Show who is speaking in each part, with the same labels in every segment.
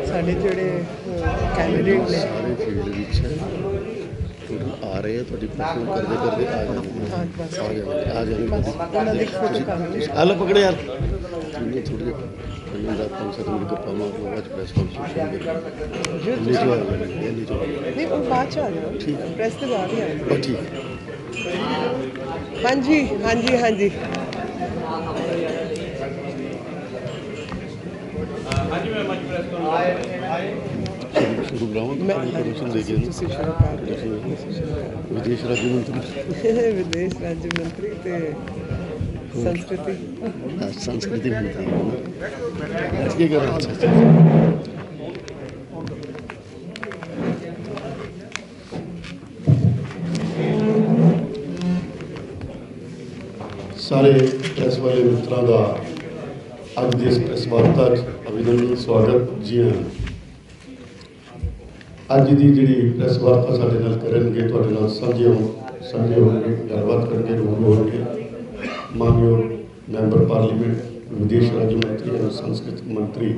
Speaker 1: साढ़े जोड़े कैंडिडेट ने
Speaker 2: सारे फील्ड विच आ रहे हैं करते करते आ जाएंगे हल पकड़े यार थोड़ी 5-7 मिनट गप्पा मार लो आज प्रेस कॉन्फ्रेंस
Speaker 1: नहीं वो बाद आ जाओ
Speaker 2: ठीक
Speaker 1: प्रेस के बाद ही आए
Speaker 2: ठीक
Speaker 1: हाँ जी हाँ जी हाँ जी
Speaker 2: शुरू विदेश राज्य मंत्री
Speaker 1: विदेश राज्य मंत्री ते संस्कृति
Speaker 2: संस्कृति मंत्री सारे प्रेस वाले मित्रों का अज के इस प्रेस वार्ता अभिनंदन स्वागत जी हाँ अज की जी प्रेस वार्ता साढ़े नाल करनगे तुहाडे नाल साझे होंगे गलबात करके रूबरू होंगे मानयोग मैंबर पार्लीमेंट विदेश राज्य मंत्री और संस्कृत मंत्री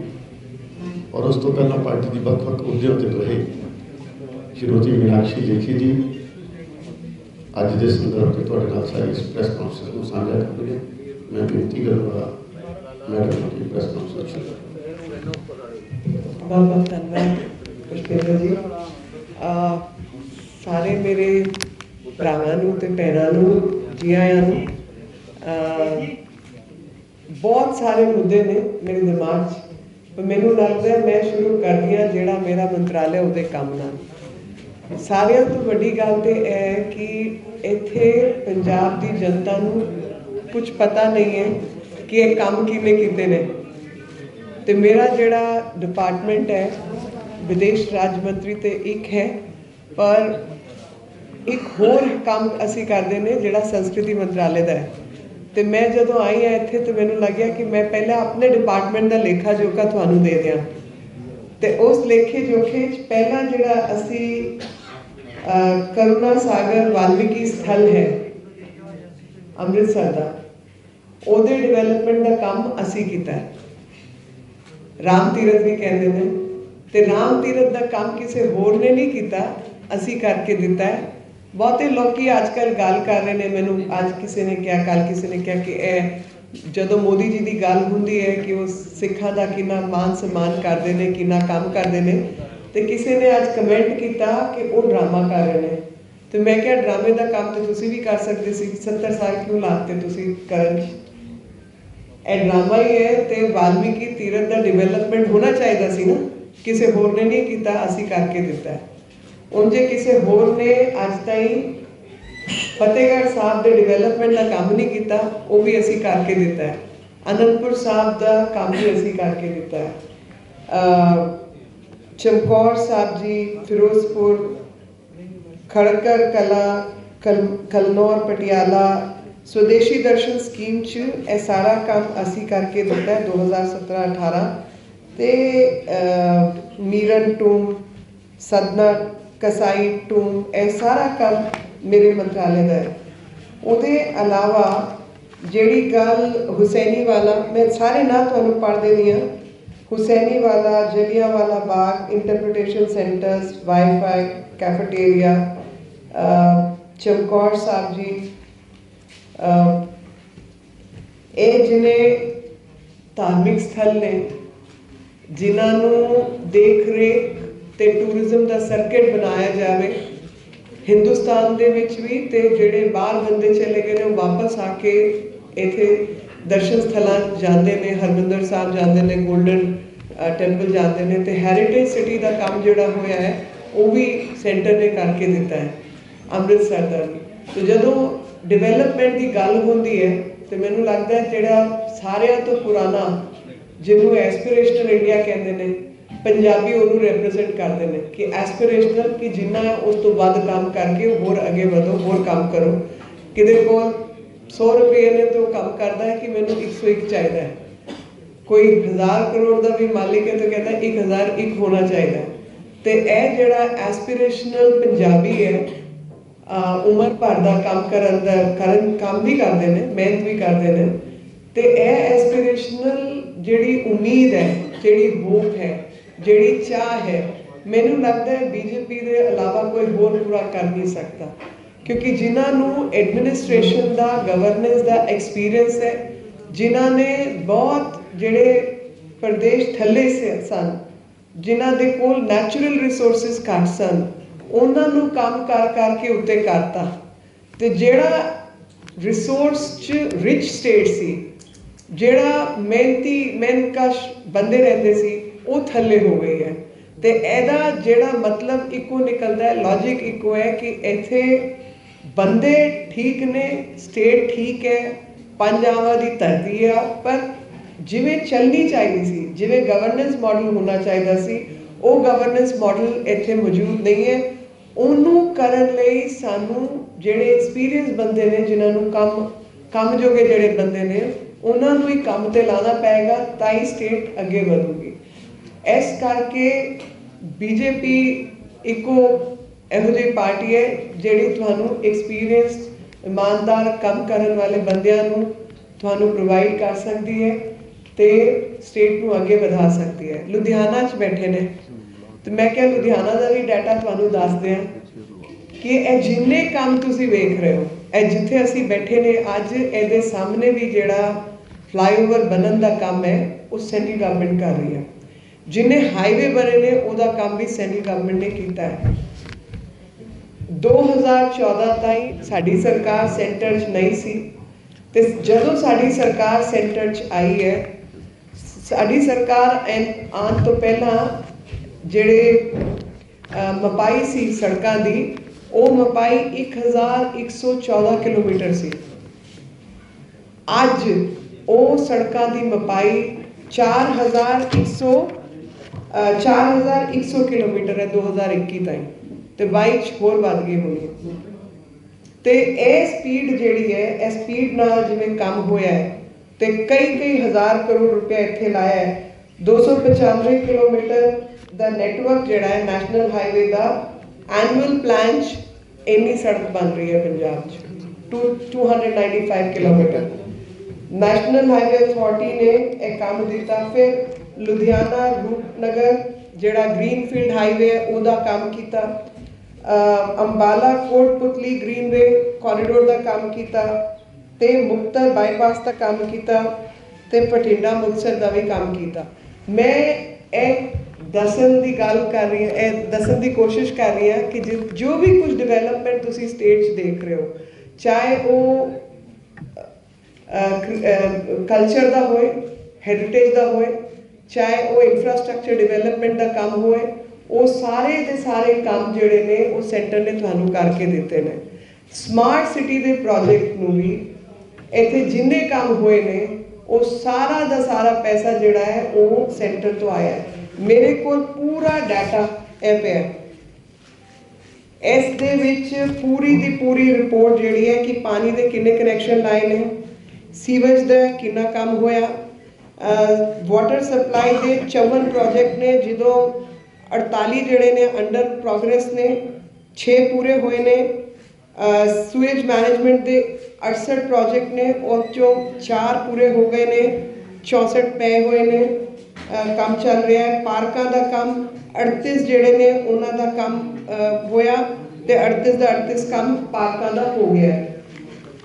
Speaker 2: और उस तो पहला पार्टी की ਵੱਖ-ਵੱਖ अहुदਿਆਂ ते रहे श्रीमती मीनाक्षी लेखी जी अज के संदर्भ से तुहाडे नाल सारी इस प्रेस कॉन्फ्रेंस को साझा करेंगे मैं बेनती करूँगा मैडम की प्रेस कॉन्फ्रेंस
Speaker 1: बहुत धन्यवाद पुष्पेंद्र जी सारे मेरे भरावां नूं ते भैणां नूं जी आयां नूं बहुत सारे मुद्दे ने मेरे दिमाग च मैनूं लगता है मैं शुरू कर दिया जिहड़ा मेरा मंत्रालय उहदे काम नाल सारियां तो वड्डी गल ते है कि इत्थे पंजाब दी जनता नूं कुछ पता नहीं है कि ये काम किवें कीते ने ते मेरा जिहड़ा डिपार्टमेंट है विदेश राज्य मंत्री ते एक है पर एक होर काम असी करते हैं जिहड़ा संस्कृति मंत्रालय का है तो मैं जदों आई हाँ इत्थे तो मैनूं लग्या कि मैं पहले अपने डिपार्टमेंट का लेखा जोखा तुहानूं दे दियां ते उस लेखे जोखे पहला जिहड़ा असी करुणा सागर वाल्मीकि स्थल है अमृतसर का ਉਹਦੇ ਡਿਵੈਲਪਮੈਂਟ ਦਾ ਕੰਮ ਅਸੀਂ ਕੀਤਾ ਹੈ ਰਾਮ ਤੀਰਥ ਵੀ ਕਹਿੰਦੇ ਨੇ ਤੇ ਰਾਮ ਤੀਰਥ ਦਾ ਕੰਮ ਕਿਸੇ ਹੋਰ ਨੇ ਨਹੀਂ ਕੀਤਾ ਅਸੀਂ ਕਰਕੇ ਦਿੱਤਾ ਹੈ ਬਹੁਤੇ ਲੋਕੀ ਅੱਜ ਕੱਲ੍ਹ ਗੱਲ ਕਰ ਰਹੇ ਨੇ ਮੈਨੂੰ ਅੱਜ ਕਿਸੇ ਨੇ ਕਿਹਾ ਕੱਲ ਕਿਸੇ ਨੇ ਕਿਹਾ ਕਿ ਇਹ ਜਦੋਂ ਮੋਦੀ ਜੀ ਦੀ ਗੱਲ ਹੁੰਦੀ ਹੈ ਕਿ ਉਹ ਸਿੱਖਾਂ ਦਾ ਕਿੰਨਾ ਮਾਨ ਸਨਮਾਨ ਕਰਦੇ ਨੇ ਕਿੰਨਾ ਕੰਮ ਕਰਦੇ ਨੇ ਤੇ ਕਿਸੇ ਨੇ ਅੱਜ ਕਮੈਂਟ ਕੀਤਾ ਕਿ ਉਹ ਡਰਾਮਾ ਕਰ ਰਹੇ ਨੇ ਤੇ ਮੈਂ ਕਿਹਾ ਡਰਾਮੇ ਦਾ ਕੰਮ ਤੇ ਤੁਸੀਂ ਵੀ ਕਰ ਸਕਦੇ ਸੀ 70 ਸਾਲ ਕਿਉਂ ਲਾਤੇ ਤੁਸੀਂ ਕਰਨ ਇਹ ਡਰਾਮਾ ਹੀ ਹੈ ਤੇ ਵਾਲਮੀਕੀ ਤੀਰਥ ਦਾ ਡਿਵੈਲਪਮੈਂਟ ਹੋਣਾ ਚਾਹੀਦਾ ਸੀ ਨਾ ਕਿਸੇ ਹੋਰ ਨੇ ਨਹੀਂ ਕੀਤਾ ਅਸੀਂ ਕਰਕੇ ਦਿੱਤਾ ਉਂਝੇ ਕਿਸੇ ਹੋਰ ਨੇ ਅੱਜ ਤਾਈਂ ਫਤਿਹਗੜ੍ਹ ਸਾਹਿਬ ਦੇ ਡਿਵੈਲਪਮੈਂਟ ਦਾ ਕੰਮ ਨਹੀਂ ਕੀਤਾ ਉਹ ਵੀ ਅਸੀਂ ਕਰਕੇ ਦਿੱਤਾ ਹੈ ਅਨੰਦਪੁਰ ਸਾਹਿਬ ਦਾ ਕੰਮ ਵੀ ਅਸੀਂ ਕਰਕੇ ਦਿੱਤਾ ਹੈ ਚਮਕੌਰ ਸਾਹਿਬ ਜੀ ਫਿਰੋਜ਼ਪੁਰ खड़कर कला कलनौर पटियाला स्वदेशी दर्शन स्कीम च यह सारा काम असी करके दिता है 2017-18 ते मीरन टूम सदना कसाई टूम यह सारा काम मेरे मंत्रालय का है उहदे अलावा जिहड़ी गल हुसैनी वाला मैं सारे ना तुहानूं पढ़ देनी हाँ Hussainiwala Jallianwala Bagh interpretation centres wifi cafeteria Chamkaur Sahib ji ये जिन्हें धार्मिक स्थल ने जिन्होंने देख रेख ते टूरिज्म का सर्किट बनाया जाए हिंदुस्तान दे विच भी ते जिहड़े बाहर बंदे चले गए ने वापस आके इत्थे दर्शन स्थलों जाते हैं हरमिंदर साहब जाते हैं गोल्डन टैंपल जाते हैं तो हैरीटेज सिटी का काम जोड़ा होया है वो भी सेंटर ने करके दिता है अमृतसर का भी तो जदों डिवेलपमेंट की गल होंदी है तो मैनूं लगता है जिहड़ा सारियां तो पुराना जिन्होंने एस्पिरेशनल इंडिया कहते हैं पंजाबी उन्होंने रिप्रजेंट करते हैं कि एस्पिरेशनल कि जिन्ना है उस तो वध काम करके होर अगे बढ़ो होर काम करो किसी को 100 रुपये ने तो काम करता है कि मैनूं 101 चाहिए कोई 1000 करोड़ का भी मालिक है तो कहता है 1001 होना चाहिए तो यह जिहड़ा एस्पिरेशनल पंजाबी है उम्र भर का काम काम भी करते हैं मेहनत भी करते हैं तो यह एस्पिरेशनल जिहड़ी उम्मीद है जिहड़ी होप है ਜਿਹੜੀ ਚਾਹ ਹੈ ਮੈਨੂੰ ਲੱਗਦਾ ਹੈ ਬੀਜੇਪੀ ਦੇ ਇਲਾਵਾ ਕੋਈ ਹੋਰ ਪੂਰਾ ਕਰ ਨਹੀਂ ਸਕਦਾ, ਕਿਉਂਕਿ ਜਿਨ੍ਹਾਂ ਨੂੰ ਐਡਮਿਨਿਸਟ੍ਰੇਸ਼ਨ ਦਾ ਗਵਰਨੈਂਸ ਦਾ ਐਕਸਪੀਰੀਅੰਸ ਹੈ, ਜਿਨ੍ਹਾਂ ਨੇ ਬਹੁਤ ਜਿਹੜੇ ਪ੍ਰਦੇਸ਼ ਥੱਲੇ ਸਨ, ਜਿਨ੍ਹਾਂ ਦੇ ਕੋਲ ਨੈਚੁਰਲ ਰਿਸੋਰਸਿਸ ਘੱਟ ਸਨ, ਉਹਨਾਂ ਨੂੰ ਕੰਮ ਕਰ ਕਰਕੇ ਉੱਤੇ ਕਰਤਾ, ਤੇ ਜਿਹੜਾ ਰਿਸੋਰਸ 'ਚ ਰਿਚ ਸਟੇਟ ਸੀ, ਜਿਹੜਾ ਮਿਹਨਤਕਸ਼ ਬੰਦੇ ਰਹਿੰਦੇ ਸੀ, ਉਹ ਥੱਲੇ ਹੋ ਗਈ ਹੈ। ਤੇ ਇਹਦਾ ਜਿਹੜਾ ਮਤਲਬ ਇੱਕੋ ਨਿਕਲਦਾ ਹੈ, ਲੌਜਿਕ ਇੱਕੋ ਹੈ ਕਿ ਇੱਥੇ ਬੰਦੇ ਠੀਕ ਨੇ, ਸਟੇਟ ਠੀਕ ਹੈ, ਪੰਜ ਆਵਾਂ ਦੀ ਧਰਤੀ ਆ, ਪਰ ਜਿਵੇਂ ਚੱਲਣੀ ਚਾਹੀਦੀ ਸੀ, ਜਿਵੇਂ ਗਵਰਨੈਂਸ ਮਾਡਲ ਹੋਣਾ ਚਾਹੀਦਾ ਸੀ, ਉਹ ਗਵਰਨੈਂਸ ਮਾਡਲ ਇੱਥੇ ਮੌਜੂਦ ਨਹੀਂ ਹੈ। ਉਹਨੂੰ ਕਰਨ ਲਈ ਸਾਨੂੰ ਜਿਹੜੇ ਐਕਸਪੀਰੀਅੰਸ ਬੰਦੇ ਨੇ, ਜਿਨ੍ਹਾਂ ਨੂੰ ਕੰਮ ਜੋਗੇ ਜਿਹੜੇ ਬੰਦੇ ਨੇ, ਉਹਨਾਂ ਨੂੰ ਹੀ ਕੰਮ ਤੇ ਲਾਉਣਾ ਪਏਗਾ, ਤਾਂ ਹੀ ਸਟੇਟ ਅੱਗੇ ਵਧੂਗੀ। ਇਸ ਕਰਕੇ ਬੀਜੇਪੀ ਇੱਕੋ ਇਹੋ ਜਿਹੀ ਪਾਰਟੀ ਹੈ ਜਿਹੜੀ ਤੁਹਾਨੂੰ ਐਕਸਪੀਰੀਅੰਸ, ਇਮਾਨਦਾਰ ਕੰਮ ਕਰਨ ਵਾਲੇ ਬੰਦਿਆਂ ਨੂੰ ਤੁਹਾਨੂੰ ਪ੍ਰੋਵਾਈਡ ਕਰ ਸਕਦੀ ਹੈ ਤੇ ਸਟੇਟ ਨੂੰ ਅੱਗੇ ਵਧਾ ਸਕਦੀ ਹੈ। ਲੁਧਿਆਣਾ 'ਚ ਬੈਠੇ ਨੇ, ਤੇ ਮੈਂ ਕਿਹਾ ਲੁਧਿਆਣਾ ਦਾ ਵੀ ਡਾਟਾ ਤੁਹਾਨੂੰ ਦੱਸਦੇ ਹਾਂ ਕਿ ਇਹ ਜਿੰਨੇ ਕੰਮ ਤੁਸੀਂ ਵੇਖ ਰਹੇ ਹੋ, ਇਹ ਜਿੱਥੇ ਅਸੀਂ ਬੈਠੇ ਨੇ ਅੱਜ, ਇਹਦੇ ਸਾਹਮਣੇ ਵੀ ਜਿਹੜਾ ਫਲਾਈਓਵਰ ਬਣਨ ਦਾ ਕੰਮ ਹੈ, ਉਹ ਸੈਂਟਰਲ ਗਵਰਨਮੈਂਟ ਕਰ ਰਹੀ ਹੈ। ਜਿੰਨੇ ਹਾਈਵੇ ਬਣੇ ਨੇ, ਉਹਦਾ ਕੰਮ ਵੀ ਸੈਂਟਰਲ ਗਵਰਨਮੈਂਟ ਨੇ ਕੀਤਾ ਹੈ। 2014 ਤਾਈਂ ਸਾਡੀ ਸਰਕਾਰ ਸੈਂਟਰ 'ਚ ਨਹੀਂ ਸੀ, ਤੇ ਜਦੋਂ ਸਾਡੀ ਸਰਕਾਰ ਸੈਂਟਰ 'ਚ ਆਈ ਹੈ, ਸਾਡੀ ਸਰਕਾਰ ਆਉਣ ਤੋਂ ਪਹਿਲਾਂ ਜਿਹੜੇ ਮਪਾਈ ਸੀ ਸੜਕਾਂ ਦੀ, ਉਹ ਮਪਾਈ 1114 ਕਿਲੋਮੀਟਰ ਸੀ। ਅੱਜ ਉਹ ਸੜਕਾਂ ਦੀ ਮਪਾਈ 4100 ਕਿਲੋਮੀਟਰ ਹੈ 2021 ਤਾਈਂ, ਤੇ 22 'ਚ ਹੋਰ ਵੱਧ ਗਈ ਹੋਣੀ ਹੈ। ਤੇ ਇਹ ਸਪੀਡ ਜਿਹੜੀ ਹੈ, ਇਹ ਸਪੀਡ ਨਾਲ ਜਿਵੇਂ ਕੰਮ ਹੋਇਆ ਹੈ, ਤੇ ਕਈ ਹਜ਼ਾਰ ਕਰੋੜ ਰੁਪਇਆ ਇੱਥੇ ਲਾਇਆ ਹੈ। 295 ਕਿਲੋਮੀਟਰ ਦਾ ਨੈਟਵਰਕ ਜਿਹੜਾ ਹੈ ਨੈਸ਼ਨਲ ਹਾਈਵੇ ਦਾ, ਐਨੂਅਲ ਪਲਾਨ 'ਚ ਇੰਨੀ ਸੜਕ ਬਣ ਰਹੀ ਹੈ ਪੰਜਾਬ 'ਚ 295 ਕਿਲੋਮੀਟਰ। ਨੈਸ਼ਨਲ ਹਾਈਵੇ ਅਥਾਰਟੀ ਨੇ ਇਹ ਕੰਮ ਦਿੱਤਾ। ਫਿਰ ਲੁਧਿਆਣਾ ਰੂਪਨਗਰ ਜਿਹੜਾ ਗ੍ਰੀਨਫੀਲਡ ਹਾਈਵੇ ਹੈ, ਉਹਦਾ ਕੰਮ ਕੀਤਾ। ਅੰਬਾਲਾ ਕੋਟਪੁਤਲੀ ਗ੍ਰੀਨਵੇ ਕੋਰੀਡੋਰ ਦਾ ਕੰਮ ਕੀਤਾ, ਤੇ ਮੁਕਤਸਰ ਬਾਈਪਾਸ ਦਾ ਕੰਮ ਕੀਤਾ, ਤੇ ਬਠਿੰਡਾ ਮੁਕਤਸਰ ਦਾ ਵੀ ਕੰਮ ਕੀਤਾ। ਮੈਂ ਇਹ ਦੱਸਣ ਦੀ ਗੱਲ ਕਰ ਰਹੀ ਹਾਂ, ਇਹ ਦੱਸਣ ਦੀ ਕੋਸ਼ਿਸ਼ ਕਰ ਰਹੀ ਹਾਂ ਕਿ ਜੋ ਵੀ ਕੁਝ ਡਿਵੈਲਪਮੈਂਟ ਤੁਸੀਂ ਸਟੇਟ 'ਚ ਦੇਖ ਰਹੇ ਹੋ, ਚਾਹੇ ਉਹ ਕਲਚਰ ਦਾ ਹੋਏ, ਹੈਰੀਟੇਜ ਦਾ ਹੋਏ, ਚਾਹੇ ਉਹ ਇਨਫਰਾਸਟ੍ਰਕਚਰ ਡਿਵੈਲਪਮੈਂਟ ਦਾ ਕੰਮ ਹੋਏ, ਉਹ ਸਾਰੇ ਦੇ ਸਾਰੇ ਕੰਮ ਜਿਹੜੇ ਨੇ ਉਹ ਸੈਂਟਰ ਨੇ ਤੁਹਾਨੂੰ ਕਰਕੇ ਦਿੱਤੇ ਨੇ। ਸਮਾਰਟ ਸਿਟੀ ਦੇ ਪ੍ਰੋਜੈਕਟ ਨੂੰ ਵੀ ਇੱਥੇ ਜਿੰਨੇ ਕੰਮ ਹੋਏ ਨੇ, ਉਹ ਸਾਰਾ ਦਾ ਸਾਰਾ ਪੈਸਾ ਜਿਹੜਾ ਹੈ ਉਹ ਸੈਂਟਰ ਤੋਂ ਆਇਆ ਹੈ। ਮੇਰੇ ਕੋਲ ਪੂਰਾ ਡਾਟਾ ਇਹ ਪਿਆ, ਇਸ ਦੇ ਵਿੱਚ ਪੂਰੀ ਦੀ ਪੂਰੀ ਰਿਪੋਰਟ ਜਿਹੜੀ ਹੈ ਕਿ ਪਾਣੀ ਦੇ ਕਿੰਨੇ ਕਨੈਕਸ਼ਨ ਲਾਏ ਨੇ, ਸੀਵਰੇਜ ਦਾ ਕਿੰਨਾ ਕੰਮ ਹੋਇਆ, ਵਾਟਰ ਸਪਲਾਈ ਦੇ 54 ਪ੍ਰੋਜੈਕਟ ਨੇ, ਜਦੋਂ 48 ਜਿਹੜੇ ਨੇ ਅੰਡਰ ਪ੍ਰੋਗਰੈਸ ਨੇ, 6 ਪੂਰੇ ਹੋਏ ਨੇ। ਸੂਏਜ ਮੈਨੇਜਮੈਂਟ ਦੇ 68 ਪ੍ਰੋਜੈਕਟ ਨੇ, ਉਹ 'ਚੋਂ 4 ਪੂਰੇ ਹੋ ਗਏ ਨੇ, 64 ਪਏ ਹੋਏ ਨੇ, ਕੰਮ ਚੱਲ ਰਿਹਾ ਹੈ। ਪਾਰਕਾਂ ਦਾ ਕੰਮ 38 ਜਿਹੜੇ ਨੇ ਉਹਨਾਂ ਦਾ ਕੰਮ ਹੋਇਆ, ਤੇ 38 ਦਾ 38 ਕੰਮ ਪਾਰਕਾਂ ਦਾ ਹੋ ਗਿਆ।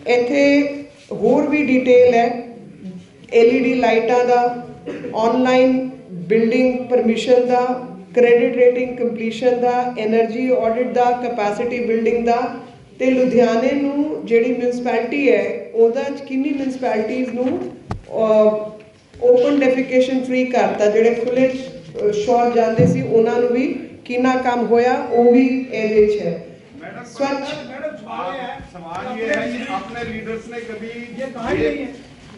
Speaker 1: ਇੱਥੇ ਹੋਰ ਵੀ ਡਿਟੇਲ ਹੈ, LED ਲਾਈਟਾਂ ਦਾ, ਆਨਲਾਈਨ ਬਿਲਡਿੰਗ ਪਰਮਿਸ਼ਨ ਦਾ, ਕ੍ਰੈਡਿਟ ਰੇਟਿੰਗ ਕੰਪਲੀਸ਼ਨ ਦਾ, ਐਨਰਜੀ ਆਡਿਟ ਦਾ, ਕੈਪੈਸਿਟੀ ਬਿਲਡਿੰਗ ਦਾ। ਤੇ ਲੁਧਿਆਣੇ ਨੂੰ ਜਿਹੜੀ ਮਿਊਨਿਸਪੈਲਿਟੀ ਹੈ, ਉਹਦਾ ਕਿੰਨੀ ਮਿਊਨਿਸਪੈਲਿਟੀਜ਼ ਨੂੰ ਓਪਨ ਡੈਫਿਕੇਸ਼ਨ ਫ੍ਰੀ ਕਰਤਾ, ਜਿਹੜੇ ਖੁੱਲੇ ਸ਼ੌਚ ਜਾਂਦੇ ਸੀ ਉਹਨਾਂ ਨੂੰ ਵੀ ਕਿੰਨਾ ਕੰਮ ਹੋਇਆ, ਉਹ ਵੀ ਇਹਦੇ 'ਚ ਹੈ। स्वच्छ
Speaker 3: सवाल ये है कि अपने लीडर्स ने कभी ये कहा ही नहीं है,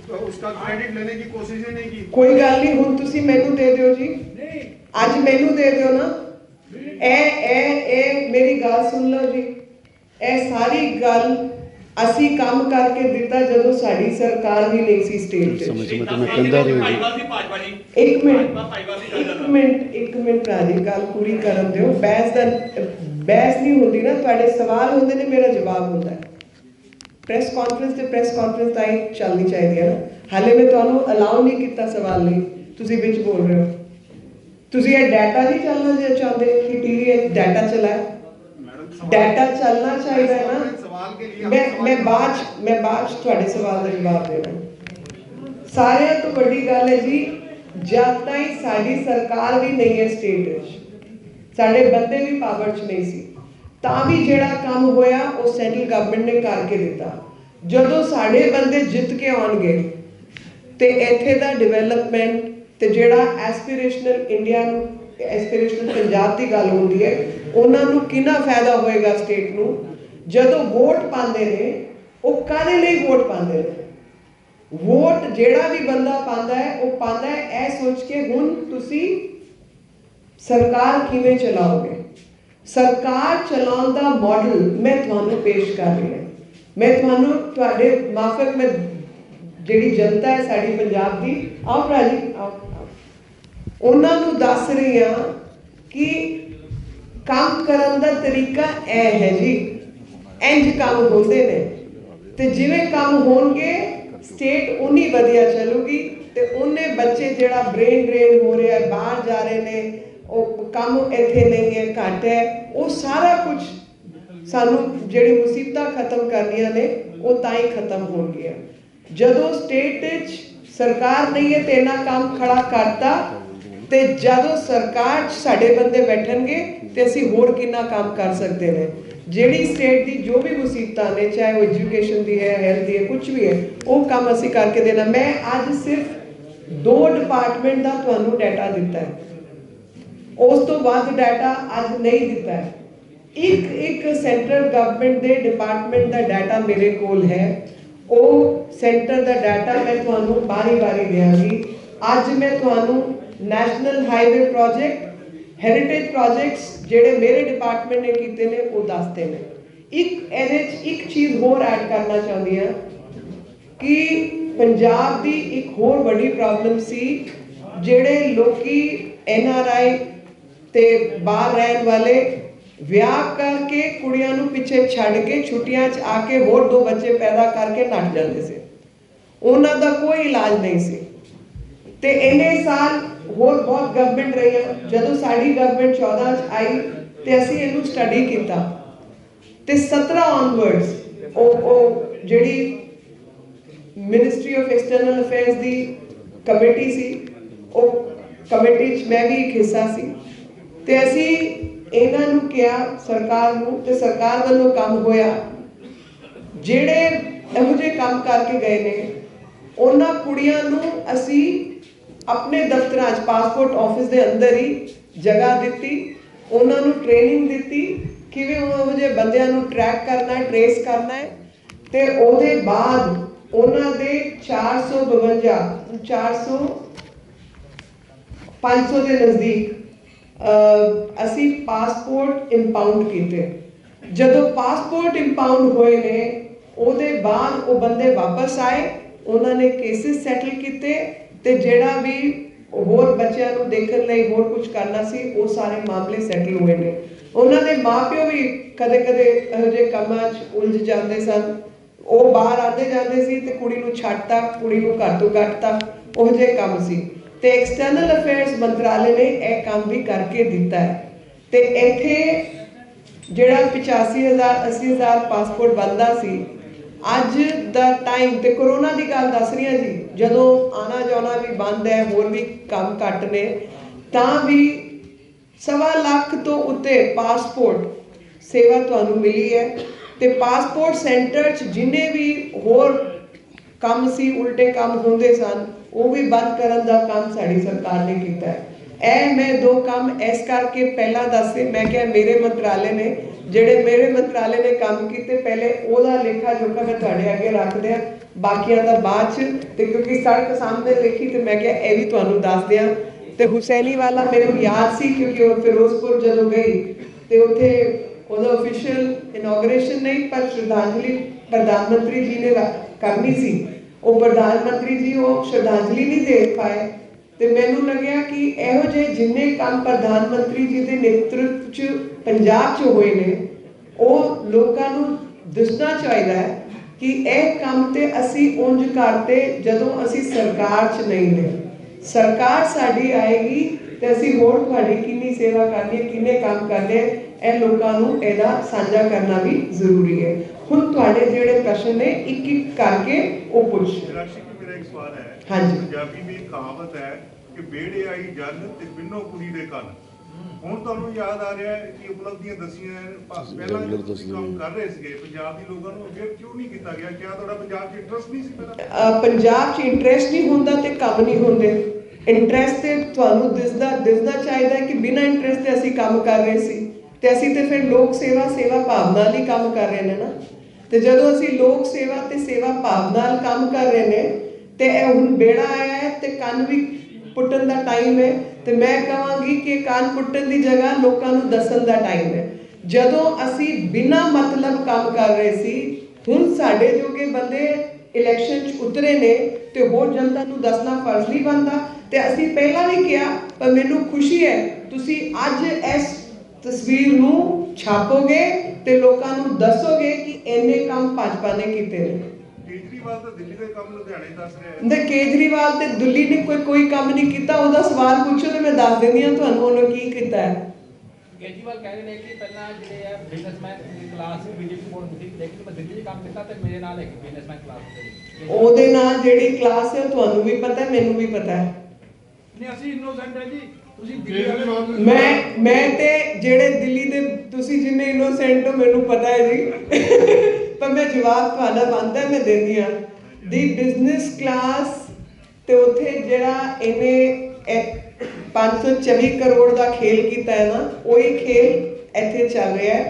Speaker 3: तो उसका क्रेडिट लेने की कोशिश ही नहीं की।
Speaker 1: कोई गल नहीं, हुण तुसी मैनू दे दियो जी, अज मैनू दे दियो ना। ए मेरी गल सुन लो जी, ए सारी गल ਅਸੀਂ ਕੰਮ ਕਰਕੇ ਦਿੱਤਾ ਜਦੋਂ ਸਾਡੀ ਸਰਕਾਰ ਵੀ ਨਹੀਂ ਸੀ ਸਟੇਟ ਤੇ। ਇੱਕ ਮਿੰਟ ਭਰਾ ਜੀ, ਗੱਲ ਪੂਰੀ ਕਰਨ ਦਿਓ। ਬਹਿਸ ਨਹੀਂ ਹੁੰਦੀ ਨਾ, ਤੁਹਾਡੇ ਸਵਾਲ ਹੁੰਦੇ ਨੇ, ਮੇਰਾ ਜਵਾਬ ਹੁੰਦਾ ਹੈ। ਪ੍ਰੈਸ ਕਾਨਫਰੰਸ ਤੇ ਪ੍ਰੈਸ ਕਾਨਫਰੰਸ ਤਾਂ ਹੀ ਚੱਲਣੀ ਚਾਹੀਦੀ ਹੈ ਨਾ। ਹਾਲੇ ਮੈਂ ਤੁਹਾਨੂੰ ਅਲਾਉ ਨਹੀਂ ਕੀਤਾ ਸਵਾਲ ਲਈ, ਤੁਸੀਂ ਵਿੱਚ ਬੋਲ ਰਹੇ ਹੋ। ਤੁਸੀਂ ਇਹ ਡਾਟਾ नहीं चलना चाहते कि टीवी डाटा चलाए? डाटा चलना चाहिए है ना। मैं बाद ਤੁਹਾਡੇ सवाल का जवाब देना। सारिਆਂ ਤੋਂ ਵੱਡੀ ਗੱਲ है जी, जब तक साडी सरकार भी नहीं है स्टेट विच, साडे बंदे भी पावर च नहीं सी, ਤਾਂ भी ਜਿਹੜਾ ਕੰਮ ਹੋਇਆ ਉਹ ਸੈਂਟਰਲ ਗਵਰਨਮੈਂਟ ਨੇ ਕਰਕੇ ਦਿੱਤਾ। ਜਦੋਂ ਸਾਡੇ ਬੰਦੇ ਜਿੱਤ ਕੇ ਆਉਣਗੇ ਤੇ ਇੱਥੇ ਦਾ ਡਿਵੈਲਪਮੈਂਟ ਤੇ ਜਿਹੜਾ ਐਸਪੀਰੇਸ਼ਨਲ ਇੰਡੀਆ ਨੂੰ, ਐਸਪੀਰੇਸ਼ਨਲ ਪੰਜਾਬ ਦੀ ਗੱਲ ਹੁੰਦੀ ਹੈ, ਉਹਨਾਂ ਨੂੰ ਕਿੰਨਾ ਫਾਇਦਾ ਹੋਏਗਾ ਸਟੇਟ ਨੂੰ। ਜਦੋਂ ਵੋਟ ਪਾਉਂਦੇ ਨੇ ਉਹ ਕਾਹਦੇ ਲਈ ਵੋਟ ਪਾਉਂਦੇ ਨੇ? ਵੋਟ ਜਿਹੜਾ ਵੀ ਬੰਦਾ ਪਾਉਂਦਾ ਹੈ ਉਹ ਪਾਉਂਦਾ ਹੈ ਇਹ ਸੋਚ ਕੇ ਹੁਣ ਤੁਸੀਂ ਸਰਕਾਰ ਕਿਵੇਂ ਚਲਾਓਗੇ। सरकार चलाने का मॉडल मैं तुहानू पेश कर रही हूँ। मैं तुहानू तुहाडे माफक में जिहड़ी जनता है साडी पंजाब दी, आओ भरा जी आओ, उन्हां नू दस रही हाँ कि काम करन दा तरीका ऐ है जी, इंज काम होंदे ने ते जिवें काम होणगे स्टेट उन्नी वधिया चलूगी ते उन्ने बच्चे जिहड़ा ब्रेन ड्रेन हो रहा है, बाहर जा रहे ने, काम इत्थे नहीं है, घट है, वो सारा कुछ सानू जिहड़ी मुसीबतां खत्म करनियां ने वो तां ही खत्म होणगियां। जदों स्टेट विच सरकार नहीं है ते इन्ना काम खड़ा करता ते जदों सरकार च साडे बंदे बैठणगे ते असीं होर किन्ना काम कर सकदे ने। जिहड़ी स्टेट दी जो भी मुसीबतां ने, चाहे वो एजुकेशन दी है, हेल्थ दी है, कुछ भी है, वो काम असीं करके देना। मैं अज सिर्फ 2 डिपार्टमेंट का तुहानू डाटा दिता है, उस तो बाद डाटा अज नहीं दिता है। एक सेंट्रल गवर्नमेंट के डिपार्टमेंट का डाटा मेरे कोल है, वो सेंटर का डाटा मैं तुहानू बारी बारी देंगी। अज मैं तुहानू national highway project, heritage projects जिहड़े मेरे डिपार्टमेंट ने कीते ने वो दसते हैं। एक चीज़ होर ऐड करना चाहती हाँ कि पंजाब की एक होर बड़ी प्रॉब्लम सी, जिहड़े लोकी NRI ते बाहर रहने वाले विआह करके कुड़ियां नू पिछे छड़ के छुट्टियां च आके होर 2 बच्चे पैदा करके नट जाते थे, उन्हां दा कोई इलाज नहीं सी। ते इन्ने साल होर बहुत गवर्नमेंट रही, जदों साडी गवर्नमेंट 14 च आई ते असीं इहनू स्टडी कीता ते 17 ऑनवर्ड्स ओ जिहड़ी मिनिस्ट्री ऑफ एक्सटर्नल अफेयर्स दी कमेटी सी, ओ कमेटी च मैं भी एक हिस्सा सी ते असी इन्हां नू किहा सरकार नू, ते सरकार वालों काम होया। जिहड़े इहो जिहे काम करके गए ने उन्हां कुड़ियां नू असी अपने दफ्तरां च पासपोर्ट ऑफिस दे अंदर ही जगह दित्ती, उन्हां नू ट्रेनिंग दित्ती किवें इहो जिहे बंदियां नू ट्रैक करना है, ट्रेस करना है। ते उहदे बाद उन्हां दे 500 के नज़दीक असी पासपोर्ट इंपाउंड किए। जदों पासपोर्ट इंपाउंड होए ने उहदे बाद वो बंदे वापस आए, उन्होंने केसेस सैटल किए ते जिहड़ा भी होर बच्चों को देखने लई होर कुछ करना सी वो सारे मामले सैटल हुए ने। उन्होंने माँ प्यो भी कदे कदे इहो जिहे कामां च उलझ जाते सन, वो बाहर आते जाते सी ते कुड़ी नूं छड्डता, कुड़ी नूं घर तों कड्डता, उहो जिहे काम सी। ते एक्सटर्नल अफेयर्स मंत्रालय ने यह काम भी करके दिता है। ते इत्थे जिहड़ा 85,000 80,000 पासपोर्ट बनता सी, अज दा टाइम ते कोरोना की गल दस रही जी, जदों आना जाना भी बंद है, होर भी काम घट ने, तां भी 1.25 लाख तो उत्ते पासपोर्ट सेवा तुहानू मिली है। ते पासपोर्ट सेंटर च जिन्ने भी होर काम सी, उल्टे काम होंदे सन, वो भी बंद करन दा काम साड़ी सरकार ने किया है। ए मैं 2 काम इस करके पहला दसे, मैं क्या मेरे मंत्रालय ने जिहड़े मेरे मंत्रालय ने काम किए, पहले ओहदा लेखा जोखा मैं तुहाडे अगे रख दियां, बाकियां दा बाद च, ते क्योंकि सड़क सामने लिखी तो मैं क्या यह भी तुहानू दस दियां। ते हुसैनी वाला मेरे याद सी क्योंकि वो फिरोजपुर जदों गई तो उत्थे ओहदा ऑफिशियल इनॉग्रेशन नहीं पर श्रद्धांजलि प्रधानमंत्री जी ने करनी सी, वो प्रधानमंत्री जी वो श्रद्धांजलि नहीं दे पाए। तो मैनू लग्या कि इहो जे जिन्ने काम प्रधानमंत्री जी के नेतृत्व च पंजाब च होए ने, वो लोकां नू दसना चाहिए है कि यह काम तो असी उंज करते जदों असी सरकार च नहीं ने। सरकार साडी आएगी तो असी ਅਸੀਂ ਹੋਰ ਤੁਹਾਡੀ ਕਿੰਨੀ ਸੇਵਾ ਕਰਨੀ ਹੈ, ਕਿੰਨੇ ਕੰਮ ਕਰਨੇ ਹੈ, ਇਹ ਲੋਕਾਂ ਨੂੰ ਇਹਦਾ ਸਾਂਝਾ ਕਰਨਾ ਵੀ ਜ਼ਰੂਰੀ ਹੈ। ਹੁਣ ਤੁਹਾਡੇ ਜਿਹੜੇ ਪ੍ਰਸ਼ਨ ਨੇ ਇੱਕ ਇੱਕ ਕਰਕੇ ਉਹ ਪੁੱਛ।
Speaker 3: ਰਾਸ਼ੀ ਜੀ ਮੇਰਾ ਇੱਕ ਸਵਾਲ ਹੈ।
Speaker 1: ਹਾਂਜੀ।
Speaker 3: ਪੰਜਾਬੀ ਦੀ ਇੱਕ ਕਹਾਵਤ ਹੈ ਕਿ ਬੇੜੇ ਆਈ ਜਨ ਤੇ ਬਿੰਨੋ ਕੁੜੀ ਦੇ ਕੰਨ। ਹੁਣ ਤੁਹਾਨੂੰ ਯਾਦ ਆ ਰਿਹਾ ਹੈ ਕਿ ਉਪਲਬਧੀਆਂ ਦਸੀਆਂ ਪਹਿਲਾਂ ਜਦੋਂ ਤੁਸੀਂ ਕੰਮ ਕਰ ਰਹੇ ਸੀਗੇ ਪੰਜਾਬ ਦੇ ਲੋਕਾਂ ਨੂੰ ਅੱਗੇ ਕਿਉਂ ਨਹੀਂ ਕੀਤਾ ਗਿਆ? ਕਿਆ ਤੁਹਾਡਾ ਪੰਜਾਬ 'ਚ ਇੰਟਰਸਟ ਨਹੀਂ ਸੀ ਪਹਿਲਾਂ?
Speaker 1: ਪੰਜਾਬ 'ਚ ਇੰਟਰਸਟ ਨਹੀਂ ਹੁੰਦਾ ਤੇ ਕੰਮ ਨਹੀਂ ਹੁੰਦੇ। ਇੰਟਰਸਟ ਤੇ ਤੁਹਾਨੂੰ ਦਿਸਦਾ ਚਾਹੀਦਾ ਕਿ ਬਿਨਾਂ ਇੰਟਰਸਟ ਤੇ ਅਸੀਂ ਕੰਮ ਕਰ ਰਹੇ ਸੀ, ਤੇ ਅਸੀਂ ਤੇ ਫਿਰ ਲੋਕ ਸੇਵਾ ਭਾਵ ਨਾਲ ਹੀ ਕੰਮ ਕਰ ਰਹੇ ਨੇ ਨਾ। ਤੇ ਜਦੋਂ ਅਸੀਂ ਲੋਕ ਸੇਵਾ ਤੇ ਸੇਵਾ ਭਾਵ ਨਾਲ ਕੰਮ ਕਰ ਰਹੇ ਨੇ ਤੇ ਇਹ ਹੁਣ ਬੇੜਾ ਆਇਆ ਹੈ ਤੇ ਕੰਨ ਵੀ ਪੁੱਟਣ ਦਾ ਟਾਈਮ ਹੈ। ਤੇ ਮੈਂ ਕਹਾਂਗੀ ਕਿ ਕੰਨ ਪੁੱਟਣ ਦੀ ਜਗ੍ਹਾ ਲੋਕਾਂ ਨੂੰ ਦੱਸਣ ਦਾ ਟਾਈਮ ਹੈ। ਜਦੋਂ ਅਸੀਂ ਬਿਨਾਂ ਮਤਲਬ ਕੰਮ ਕਰ ਰਹੇ ਸੀ, ਹੁਣ ਸਾਡੇ ਜੋਗੇ ਬੰਦੇ ਇਲੈਕਸ਼ਨ 'ਚ ਉਤਰੇ ਨੇ ਤੇ ਹੋਰ ਜਨਤਾ ਨੂੰ ਦੱਸਣਾ ਫਰਜ਼ ਨਹੀਂ ਬਣਦਾ। ਤੇ ਅਸੀਂ ਪਹਿਲਾਂ ਵੀ ਕਿਹਾ, ਪਰ ਮੈਨੂੰ ਖੁਸ਼ੀ ਹੈ ਤੁਸੀਂ ਅੱਜ ਇਸ ਤਸਵੀਰ ਨੂੰ ਛਾਪੋਗੇ ਤੇ ਲੋਕਾਂ ਨੂੰ ਦੱਸੋਗੇ ਕਿ ਇੰਨੇ ਕੰਮ ਭਾਜਪਾ ਨੇ ਕੀਤੇ ਨੇ।
Speaker 3: ਕੇਜਰੀਵਾਲ ਤਾਂ ਦਿੱਲੀ ਦੇ ਕੰਮ ਲੁਧਿਆਣੇ ਦੱਸ ਰਿਹਾ ਹੈ।
Speaker 1: ਤੇ ਕੇਜਰੀਵਾਲ ਤੇ ਦਿੱਲੀ ਨੇ ਕੋਈ ਕੰਮ ਨਹੀਂ ਕੀਤਾ। ਉਹਦਾ ਸਵਾਲ ਪੁੱਛੋ ਤੇ ਮੈਂ ਦੱਸ ਦਿੰਦੀ ਹਾਂ ਤੁਹਾਨੂੰ ਉਹਨੇ ਕੀ ਕੀਤਾ ਹੈ।
Speaker 4: ਕੇਜਰੀਵਾਲ ਕਹਿ ਰਹੇ ਨੇ ਕਿ ਪਹਿਲਾਂ ਜਿਹੜੇ ਆ ਬਿਜ਼ਨਸਮੈਨ ਕਲਾਸ ਬੀਜੇਪੀ ਬੋਰਡ ਸੀ, ਲੇਕਿਨ ਮੈਂ ਦਿੱਲੀ 'ਚ ਕੰਮ ਕੀਤਾ ਤੇ ਮੇਰੇ ਨਾਲ ਇੱਕ ਬਿਜ਼ਨਸਮੈਨ ਕਲਾਸ ਹੁੰਦੀ।
Speaker 1: ਉਹਦੇ ਨਾਲ ਜਿਹੜੀ ਕਲਾਸ ਹੈ ਤੁਹਾਨੂੰ ਵੀ ਪਤਾ ਹੈ, ਮੈਨੂੰ ਵੀ ਪਤਾ ਹੈ।
Speaker 4: ਨਹੀਂ ਅਸੀਂ ਇਨੋਸੈਂਟ ਹੈ ਜੀ, ਤੁਸੀਂ ਦਿੱਲੀ ਵਾਲੇ।
Speaker 1: ਮੈਂ ਤੇ ਜਿਹੜੇ ਦਿੱਲੀ ਦੇ ਤੁਸੀਂ ਜਿੰਨੇ ਇਨੋਸੈਂਟ ਹੋ ਮੈਨੂੰ ਪਤਾ ਹੈ ਜੀ। ਪਰ ਮੈਂ ਜਵਾਬ ਤੁਹਾਡਾ ਬਣਦਾ ਮੈਂ ਦਿੰਦੀ ਹਾਂ। ਦੀ ਬਿਜ਼ਨਸ ਕਲਾਸ ਤੇ ਉੱਥੇ ਜਿਹੜਾ ਇਹਨੇ 524 ਕਰੋੜ ਦਾ ਖੇਲ ਕੀਤਾ ਹੈ ਨਾ, ਉਹੀ ਖੇਲ ਇੱਥੇ ਚੱਲ ਰਿਹਾ ਹੈ।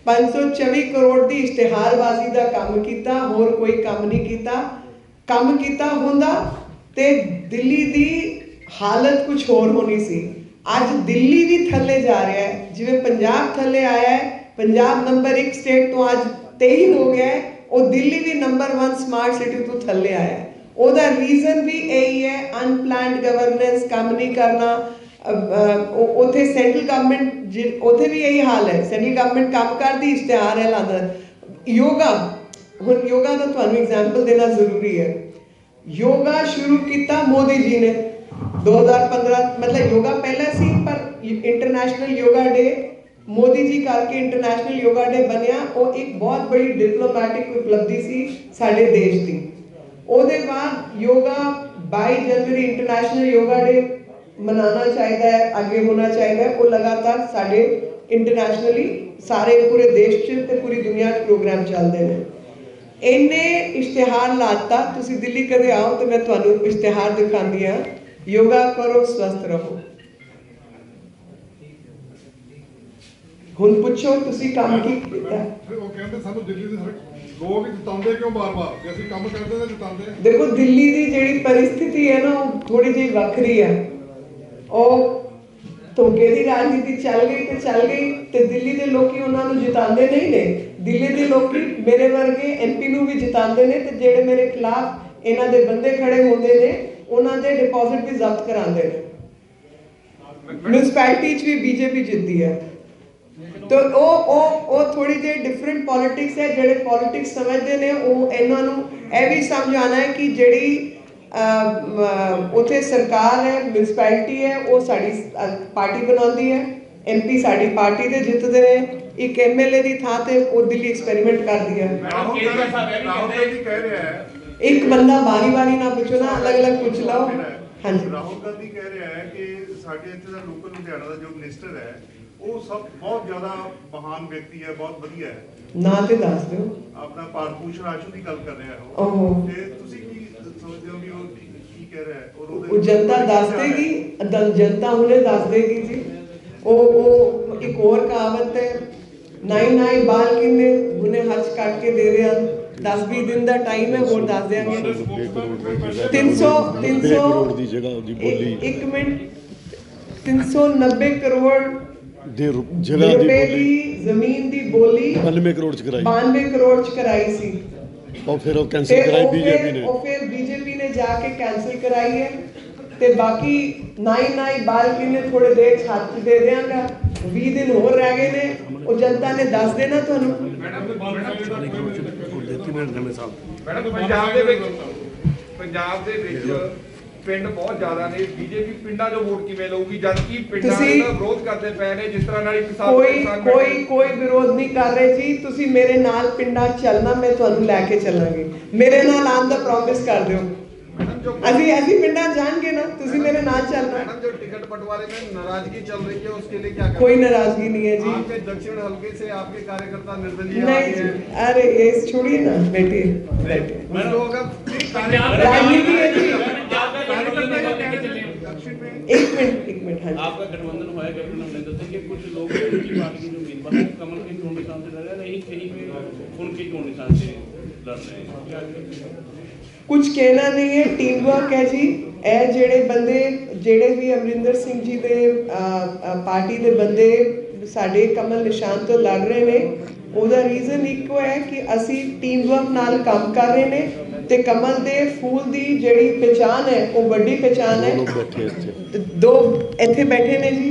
Speaker 1: 524 ਕਰੋੜ ਦੀ ਇਸ਼ਤਿਹਾਰਬਾਜ਼ੀ ਦਾ ਕੰਮ ਕੀਤਾ, ਹੋਰ ਕੋਈ ਕੰਮ ਨਹੀਂ ਕੀਤਾ। ਕੰਮ ਕੀਤਾ ਹੁੰਦਾ ਤੇ ਦਿੱਲੀ ਦੀ ਹਾਲਤ ਕੁਝ ਹੋਰ ਹੋਣੀ ਸੀ। ਅੱਜ ਦਿੱਲੀ ਵੀ ਥੱਲੇ ਜਾ ਰਿਹਾ ਹੈ, ਜਿਵੇਂ ਪੰਜਾਬ ਥੱਲੇ ਆਇਆ ਹੈ। ਪੰਜਾਬ ਨੰਬਰ 1 ਸਟੇਟ ਤੋਂ ਅੱਜ 23 ਹੋ ਗਿਆ ਹੈ। ਉਹ ਦਿੱਲੀ ਵੀ ਨੰਬਰ 1 ਸਮਾਰਟ ਸਿਟੀ ਤੋਂ ਥੱਲੇ ਆਇਆ ਹੈ। ਉਹਦਾ ਰੀਜ਼ਨ ਵੀ ਇਹੀ ਹੈ, ਅਨਪਲਾਨਡ ਗਵਰਨੈਂਸ, ਕੰਮ ਨਹੀਂ ਕਰਨਾ। ਉੱਥੇ ਸੈਂਟਰਲ ਗਵਰਨਮੈਂਟ ਉੱਥੇ ਵੀ ਇਹੀ ਹਾਲ ਹੈ। ਸੈਂਟਰਲ ਗਵਰਨਮੈਂਟ ਕੰਮ ਕਰਦੀ, ਇਸ਼ਤਿਹਾਰ ਹੈ ਲਾਉਂਦਾ। ਯੋਗਾ, ਹੁਣ ਯੋਗਾ ਦਾ ਤੁਹਾਨੂੰ ਐਗਜ਼ਾਮਪਲ ਦੇਣਾ ਜ਼ਰੂਰੀ ਹੈ। ਯੋਗਾ ਸ਼ੁਰੂ ਕੀਤਾ ਮੋਦੀ ਜੀ ਨੇ 2015, ਮਤਲਬ ਯੋਗਾ ਪਹਿਲਾਂ ਸੀ ਪਰ ਇੰਟਰਨੈਸ਼ਨਲ ਯੋਗਾ ਡੇ ਮੋਦੀ ਜੀ ਕਰਕੇ ਇੰਟਰਨੈਸ਼ਨਲ ਯੋਗਾ ਡੇ ਬਣਿਆ। ਉਹ ਇੱਕ ਬਹੁਤ ਬੜੀ ਡਿਪਲੋਮੈਟਿਕ ਉਪਲਬਧੀ ਸੀ ਸਾਡੇ ਦੇਸ਼ ਦੀ। ਉਹਦੇ ਬਾਅਦ ਯੋਗਾ 22 ਜਨਵਰੀ ਇੰਟਰਨੈਸ਼ਨਲ ਯੋਗਾ ਡੇ ਮਨਾਉਣਾ ਚਾਹੀਦਾ ਹੈ, ਅੱਗੇ ਹੋਣਾ ਚਾਹੀਦਾ ਹੈ। ਉਹ ਲਗਾਤਾਰ ਸਾਡੇ ਇੰਟਰਨੈਸ਼ਨਲੀ ਸਾਰੇ ਪੂਰੇ ਦੇਸ਼ 'ਚ ਤੇ ਪੂਰੀ ਦੁਨੀਆ 'ਚ ਪ੍ਰੋਗਰਾਮ ਚੱਲਦੇ ਨੇ। ਇੰਨੇ ਇਸ਼ਤਿਹਾਰ ਲਾਤਾ, ਤੁਸੀਂ ਦਿੱਲੀ ਕਦੇ ਆਓ ਤਾਂ ਮੈਂ ਤੁਹਾਨੂੰ ਇਸ਼ਤਿਹਾਰ ਦਿਖਾਉਂਦੀ ਹਾਂ। ਯੋਗਾ ਕਰੋ, ਸਵਸਥ ਰਹੋ। ਹੁਣ ਪੁੱਛੋ ਤੁਸੀਂ ਕੰਮ ਕੀ ਕੀਤਾ?
Speaker 5: ਉਹ ਕਹਿੰਦੇ ਸਾਨੂੰ ਦਿੱਲੀ ਦੇ ਲੋਕ ਜਿਤਾਉਂਦੇ ਕਿਉਂ ਬਾਰ-ਬਾਰ? ਜੇ ਅਸੀਂ ਕੰਮ ਕਰਦੇ ਤਾਂ ਜਿਤਾਉਂਦੇ।
Speaker 1: ਦੇਖੋ ਦਿੱਲੀ ਦੀ ਜਿਹੜੀ ਪਰਿਸਥਿਤੀ ਹੈ ਨਾ, ਉਹ ਥੋੜੀ ਜਿਹੀ ਵੱਖਰੀ ਹੈ। ਉਹ ਧੋਖੇ ਦੀ ਰਾਜਨੀਤੀ ਚੱਲ ਗਈ ਤੇ ਚੱਲ ਗਈ ਤੇ ਦਿੱਲੀ ਦੇ ਲੋਕੀ ਉਹਨਾਂ ਨੂੰ ਜਿਤਾਉਂਦੇ ਨਹੀਂ ਨੇ। ਦਿੱਲੀ ਦੇ ਲੋਕੀ ਮੇਰੇ ਵਰਗੇ MP ਨੂੰ ਵੀ ਜਿਤਾਉਂਦੇ ਨੇ ਤੇ ਜਿਹੜੇ ਮੇਰੇ ਖਿਲਾਫ ਇਹਨਾਂ ਦੇ ਬੰਦੇ ਖੜੇ ਹੁੰਦੇ ਨੇ ਉਹਨਾਂ ਦੇ ਡਿਪੋਜ਼ਿਟ ਵੀ ਜ਼ਬਤ ਕਰਾਉਂਦੇ ਨੇ। ਮਿਊਨਿਸਪੈਲਿਟੀ 'ਚ ਵੀ BJP ਜਿੱਤਦੀ ਹੈ। तो ਉਹ थोड़ी ਜਿਹੀ डिफरेंट पॉलिटिक्स है। ਜਿਹੜੇ पॉलिटिक्स समझते ਨੇ ਉਹ ਇਹਨਾਂ ਨੂੰ ਇਹ ਵੀ ਸਮਝਾਉਣਾ ਹੈ ਕਿ ਜਿਹੜੀ ਉੱਥੇ ਸਰਕਾਰ ਹੈ, ਮਿਊਨਿਸਪੈਲਿਟੀ ਹੈ, ਉਹ ਸਾਡੀ ਪਾਰਟੀ ਬਣਾਉਂਦੀ ਹੈ। MP ਸਾਡੀ ਪਾਰਟੀ ਦੇ ਜਿੱਤਦੇ ਨੇ। ਇੱਕ MLA ਦੀ ਥਾਂ ਤੇ ਉਹ ਦਿੱਲੀ ਐਕਸਪੈਰੀਮੈਂਟ ਕਰਦੀ ਹੈ।
Speaker 3: ਰਾਹੁਲ ਗਾਂਧੀ ਕਹਿ ਰਿਹਾ ਹੈ,
Speaker 1: ਇੱਕ ਬੰਦਾ ਵਾਰੀ ਨਾ ਪੁੱਛੋ ਨਾ, ਅਲੱਗ-ਅਲੱਗ ਪੁੱਛ ਲਓ। ਹਾਂਜੀ,
Speaker 3: ਰਾਹੁਲ ਗਾਂਧੀ ਕਹਿ ਰਿਹਾ ਹੈ ਕਿ ਸਾਡੇ ਇੱਥੇ ਦਾ ਲੋਕਲ ਲੁਧਿਆਣਾ ਦਾ ਜੋ ਮਿਨਿਸਟਰ ਹੈ ਉਹ ਸਭ ਬਹੁਤ ਜ਼ਿਆਦਾ ਮਹਾਨ ਵਿਅਕਤੀ ਹੈ, ਬਹੁਤ ਵਧੀਆ ਹੈ।
Speaker 1: ਨਾਂ ਤੇ ਦੱਸ ਦਿਓ।
Speaker 3: ਆਪਣਾ ਭਾਰਤ ਭੂਸ਼ਣ ਆਸ਼ੂ ਦੀ ਗੱਲ ਕਰ ਰਿਹਾ ਹੈ
Speaker 1: ਓਹੋ,
Speaker 3: ਤੇ ਤੁਸੀਂ ਕੀ ਸਮਝਦੇ ਹੋ ਵੀ ਉਹ ਕੀ ਕਹਿ ਰਿਹਾ ਹੈ?
Speaker 1: ਉਹ ਜਨਤਾ ਦੱਸ ਦੇਗੀ, ਜਨਤਾ ਹੁਣੇ ਦੱਸ ਦੇਗੀ ਜੀ। ਉਹ ਇੱਕ ਹੋਰ ਕਹਾਵਤ ਹੈ, ਨਾਈ ਬਾਲ ਕਿੰਨੇ ਹੁਣੇ ਹੱਥ ਕੱਟ ਕੇ ਦੇ ਰਹੇ ਹਨ। 10-20 ਦਿਨ ਦਾ ਟਾਈਮ ਹੈ, ਹੋਰ ਦੱਸ ਦਿਆਂਗੇ। 300
Speaker 2: ਕਰੋੜ ਦੀ ਜਗ੍ਹਾ ਉਹਦੀ ਬੋਲੀ,
Speaker 1: ਇੱਕ ਮਿੰਟ, 390 ਕਰੋੜ
Speaker 2: ਜਗ੍ਹਾ ਦੀ
Speaker 1: ਬੋਲੀ, ਜ਼ਮੀਨ ਦੀ ਬੋਲੀ
Speaker 2: 92 ਕਰੋੜ ਚ ਕਰਾਈ।
Speaker 1: 92 ਕਰੋੜ ਚ ਕਰਾਈ ਸੀ।
Speaker 2: और फिर वो कैंसिल कराई बीजेपी ने।
Speaker 1: और फिर बीजेपी ने जाके कैंसिल कराई है। ਤੇ ਬਾਕੀ ਨਾਈ ਬਾਲਕੀ ਨੇ ਥੋੜੇ ਦੇਰ ਛੱਤ ਦੇ ਦਿਆਂਗਾ। 20 ਦਿਨ ਹੋਰ ਰਹਿ ਗਏ ਨੇ, ਉਹ ਜਨਤਾ ਨੇ ਦੱਸ ਦੇਣਾ ਤੁਹਾਨੂੰ।
Speaker 3: ਪੰਜਾਬ ਦੇ ਵਿੱਚ
Speaker 6: ਪਿੰਡ ਬਹੁਤ ਜ਼ਿਆਦਾ ਨੇ, ਬੀਜੇਪੀ ਪਿੰਡਾਂ 'ਚੋਂ ਵੋਟ ਕਿਵੇਂ ਲਊਗੀ ਜਦ ਕਿ ਪਿੰਡਾਂ
Speaker 1: ਤੁਸੀਂ-
Speaker 6: ਦਾ ਵਿਰੋਧ ਕਰਦੇ ਪਏ ਨੇ, ਜਿਸ ਤਰ੍ਹਾਂ ਨਾਲ ਇੱਕ ਕਿਸਾਨ
Speaker 1: ਕੋਈ ਵਿਰੋਧ ਨਹੀਂ ਕਰ ਰਹੇ ਜੀ। ਤੁਸੀਂ ਮੇਰੇ ਨਾਲ ਪਿੰਡਾਂ 'ਚ ਚੱਲਣਾ, ਮੈਂ ਤੁਹਾਨੂੰ ਲੈ ਕੇ ਚੱਲਾਂਗੀ। ਮੇਰੇ ਨਾਲ ਆਉਣ ਦਾ ਪ੍ਰੋਮਿਸ ਕਰ ਦਿਓ। ਅਸੀਂ ਪਿੰਡਾਂ ਜਾਣਗੇ ਨਾ, ਤੁਸੀਂ ਮੇਰੇ ਨਾਲ ਚੱਲਣਾ।
Speaker 6: मैडम जो टिकट बंटवारे में नाराजगी चल रही है उसके लिए क्या करें?
Speaker 1: कोई नाराजगी नहीं है जी।
Speaker 6: आपके दक्षिण हल्के से आपके कार्यकर्ता निर्दलीय
Speaker 1: नहीं
Speaker 6: आगे
Speaker 1: जी,
Speaker 6: हैं।
Speaker 1: अरे ये छोड़िए ना, बैठिए बैठिए।
Speaker 6: उन लोगों का
Speaker 1: राजनीति है जी।
Speaker 3: दक्षिण में
Speaker 1: एक मिनट हाँ जी।
Speaker 7: आपका गठबंधन होया कैप्टन अमरिंदर सिंह के कुछ लोग उनकी पार्टी के जो उम्मीदवार हैं कमल के चुनाव निशान से लड़ रहे हैं, कहीं पे उनके चुनाव निशान से लड़ रहे हैं। क्या
Speaker 1: कुछ कहना नहीं है, टीम वर्क है जी। ਇਹ ਜਿਹੜੇ ਵੀ ਅਮਰਿੰਦਰ ਸਿੰਘ ਜੀ ਦੇ ਪਾਰਟੀ ਦੇ ਬੰਦੇ ਸਾਡੇ ਕਮਲ ਨਿਸ਼ਾਨ ਤੋਂ ਲੜ ਰਹੇ ਨੇ, ਉਹਦਾ ਰੀਜ਼ਨ ਇੱਕੋ ਹੈ ਕਿ ਅਸੀਂ ਟੀਮ ਵਰਕ ਨਾਲ ਕੰਮ ਕਰ ਰਹੇ ਨੇ ਤੇ ਕਮਲ ਦੇ ਫੂਲ ਦੀ ਜਿਹੜੀ ਪਛਾਣ ਹੈ ਉਹ ਵੱਡੀ ਪਛਾਣ ਹੈ। ਦੋ ਇੱਥੇ ਬੈਠੇ ਨੇ ਜੀ,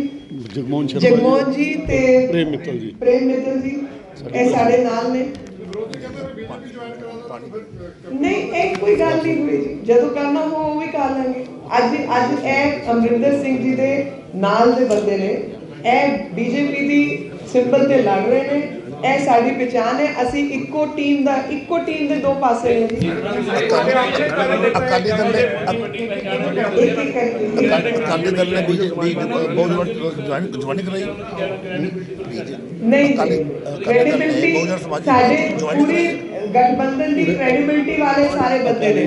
Speaker 1: ਜਗਮੋਹਨ ਜੀ ਤੇ ਪ੍ਰੇਮ ਮਿੱਤਲ ਜੀ, ਇਹ ਸਾਡੇ ਨਾਲ ਨੇ।
Speaker 5: ਵਿਰੋਧੀ ਕਹਿੰਦੇ ਨੇ ਬੀਜੇਪੀ ਜੁਆਇਨ ਕਰਾ ਦੋ।
Speaker 1: ਨਹੀਂ, ਇਹ ਕੋਈ ਗੱਲ ਨਹੀਂ ਹੋਈ ਜੀ। ਜਦੋਂ ਕਰਨਾ ਹੋ ਉਹ ਵੀ ਕਰ ਲਾਂਗੇ। ਅੱਜ ਇਹ ਅਮਰਿੰਦਰ ਸਿੰਘ ਜੀ ਦੇ ਨਾਲ ਦੇ ਬੰਦੇ ਨੇ, ਇਹ ਬੀਜੇਪੀ ਦੀ ਸਿੰਬਲ ਤੇ ਲੜ ਰਹੇ ਨੇ। ਇਹ ਸਾਡੀ ਪਛਾਣ ਹੈ। ਅਸੀਂ ਇੱਕੋ ਟੀਮ ਦੇ ਦੋ ਪਾਸੇ ਨੇ ਜੀ।
Speaker 8: ਅਕਾਲੀ ਦਲ ਨੇ ਬੀਜੇਪੀ ਬਹੁਤ ਜੁਆਇਨਿੰਗ ਕਰਾਈ
Speaker 1: ਨਹੀਂ, ਕ੍ਰੈਡੀਬਿਲਿਟੀ ਸਾਡੇ ਪੂਰੀ ਗਠਬੰਧਨ ਦੀ ਕ੍ਰੈਡੀਬਿਲਿਟੀ ਵਾਲੇ ਸਾਰੇ ਬੰਦੇ ਨੇ।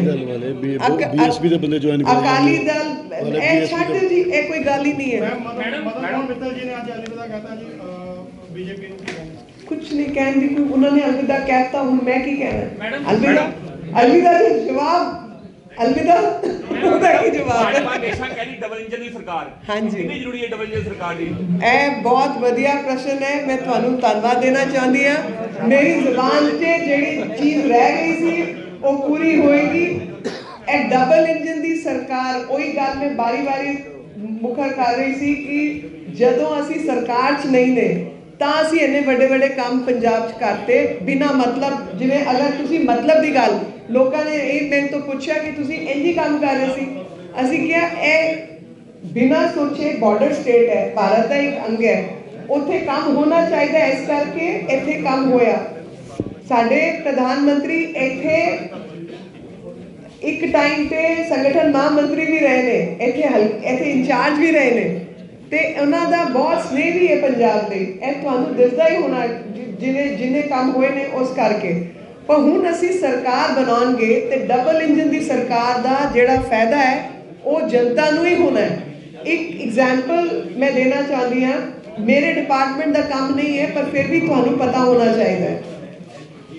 Speaker 2: ਬੀਐਸਪੀ ਦੇ ਬੰਦੇ ਜੁਆਇਨ ਕਰ
Speaker 1: ਅਕਾਲੀ ਦਲ ਇਹ ਛੱਡ ਜੀ, ਇਹ ਕੋਈ ਗੱਲ ਹੀ ਨਹੀਂ ਹੈ।
Speaker 5: ਮੈਡਮ ਮਿੱਤਲ ਜੀ ਨੇ ਅੱਜ ਅਲੀਵਿਦਾ ਕਹਤਾ ਜੀ ਬੀਜੇਪੀ ਨੂੰ ਕੀ ਕਹਿੰਦੇ?
Speaker 1: ਕੁਛ ਨਹੀਂ ਕਹਿਣ ਦੀ, ਕੋਈ ਉਹਨਾਂ ਨੇ ਅਲਵਿਦਾ ਕਹਿਤਾ, ਹੁਣ ਮੈਂ ਕੀ ਕਹਿਣਾ? ਅਲਵਿਦਾ ਦਾ ਜਵਾਬ ਅਲਵਿਦਾ, ਉਹਦਾ ਕੀ ਜਵਾਬ ਹੈ?
Speaker 7: ਹਮੇਸ਼ਾ ਕਹਿੰਦੀ ਡਬਲ ਇੰਜਨ ਦੀ ਸਰਕਾਰ।
Speaker 1: ਹਾਂਜੀ,
Speaker 7: ਕਿੰਨੀ ਜ਼ਰੂਰੀ ਹੈ ਡਬਲ ਇੰਜਨ ਸਰਕਾਰ ਦੀ?
Speaker 1: ਇਹ ਬਹੁਤ ਵਧੀਆ ਪ੍ਰਸ਼ਨ ਹੈ। ਮੈਂ ਤੁਹਾਨੂੰ ਧੰਨਵਾਦ ਦੇਣਾ ਚਾਹੁੰਦੀ ਹਾਂ। ਮੇਰੀ ਜ਼ੁਬਾਨ 'ਤੇ ਜਿਹੜੀ ਚੀਜ਼ ਰਹਿ ਗਈ ਸੀ ਉਹ ਪੂਰੀ ਹੋਏਗੀ। ਇਹ ਡਬਲ ਇੰਜਨ ਦੀ ਸਰਕਾਰ, ਉਹੀ ਗੱਲ ਮੈਂ ਵਾਰੀ ਮੁਖਰ ਕਰ ਰਹੀ ਸੀ ਕਿ ਜਦੋਂ ਅਸੀਂ ਸਰਕਾਰ 'ਚ ਨਹੀਂ ਨੇ ਤਾਂ ਅਸੀਂ ਇੰਨੇ ਵੱਡੇ ਕੰਮ ਪੰਜਾਬ 'ਚ ਕਰਤੇ ਬਿਨਾਂ ਮਤਲਬ। ਜਿਵੇਂ ਅਗਰ ਤੁਸੀਂ ਮਤਲਬ ਦੀ ਗੱਲ, ਲੋਕਾਂ ਨੇ ਇਹ ਮੈਨੂੰ ਤੋਂ ਪੁੱਛਿਆ ਕਿ ਤੁਸੀਂ ਇੰਝ ਹੀ ਕੰਮ ਕਰ ਰਹੇ ਸੀ, ਅਸੀਂ ਕਿਹਾ ਇਹ ਬਿਨਾਂ ਸੋਚੇ ਬਾਰਡਰ ਸਟੇਟ ਹੈ, ਭਾਰਤ ਦਾ ਇੱਕ ਅੰਗ ਹੈ, ਉੱਥੇ ਕੰਮ ਹੋਣਾ ਚਾਹੀਦਾ, ਇਸ ਕਰਕੇ ਇੱਥੇ ਕੰਮ ਹੋਇਆ। ਸਾਡੇ ਪ੍ਰਧਾਨ ਮੰਤਰੀ ਇੱਥੇ ਇੱਕ ਟਾਈਮ ਤੇ ਸੰਗਠਨ ਮਹਾਮੰਤਰੀ ਵੀ ਰਹੇ ਨੇ, ਇੱਥੇ ਇੰਚਾਰਜ ਵੀ ਰਹੇ ਨੇ ਤੇ ਉਹਨਾਂ ਦਾ ਬਹੁਤ ਸਨੇਹ ਵੀ ਹੈ ਪੰਜਾਬ ਲਈ। ਇਹ ਤੁਹਾਨੂੰ ਦਿਸਦਾ ਹੀ ਹੋਣਾ ਜਿੰਨੇ ਕੰਮ ਹੋਏ ਨੇ ਉਸ ਕਰਕੇ। ਪਰ ਹੁਣ ਅਸੀਂ ਸਰਕਾਰ ਬਣਾਉਣਗੇ ਤੇ ਡਬਲ ਇੰਜਨ ਦੀ ਸਰਕਾਰ ਦਾ ਜਿਹੜਾ ਫਾਇਦਾ ਹੈ ਉਹ ਜਨਤਾ ਨੂੰ ਹੀ ਹੋਣਾ ਹੈ। ਇੱਕ ਐਗਜ਼ਾਮਪਲ ਮੈਂ ਦੇਣਾ ਚਾਹੁੰਦੀ ਹਾਂ, ਮੇਰੇ ਡਿਪਾਰਟਮੈਂਟ ਦਾ ਕੰਮ ਨਹੀਂ ਹੈ ਪਰ ਫਿਰ ਵੀ ਤੁਹਾਨੂੰ ਪਤਾ ਹੋਣਾ ਚਾਹੀਦਾ ਹੈ।